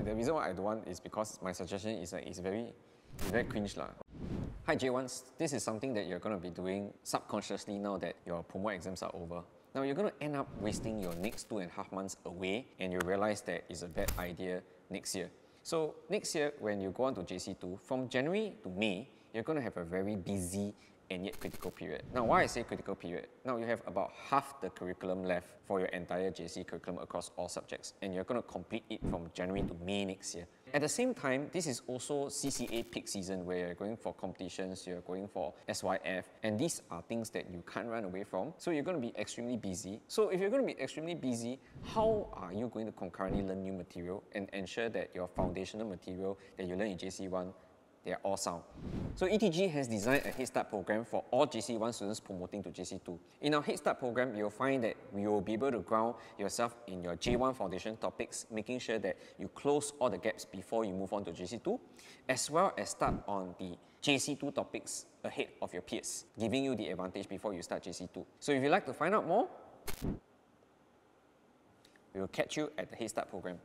the reason why I don't want is because my suggestion is very cringe lah. Hi J1s, this is something that you're going to be doing subconsciously now that your promo exams are over. Now you're going to end up wasting your next 2.5 months away, and you realize that it's a bad idea next year. So next year, when you go on to JC2, from January to May, you're going to have a very busy and yet critical period. Now, why I say critical period? Now you have about half the curriculum left for your entire JC curriculum across all subjects, and you're going to complete it from January to May next year. At the same time, this is also CCA peak season where you're going for competitions, you're going for SYF, and these are things that you can't run away from. So you're going to be extremely busy. So if you're going to be extremely busy, how are you going to concurrently learn new material and ensure that your foundational material that you learn in JC1, they are all sound? So ETG has designed a Headstart program for all JC1 students promoting to JC2. In our Headstart program, you'll find that we will be able to ground yourself in your J1 foundation topics, making sure that you close all the gaps before you move on to JC2, as well as start on the JC2 topics ahead of your peers, giving you the advantage before you start JC2. So if you'd like to find out more, we will catch you at the Headstart program.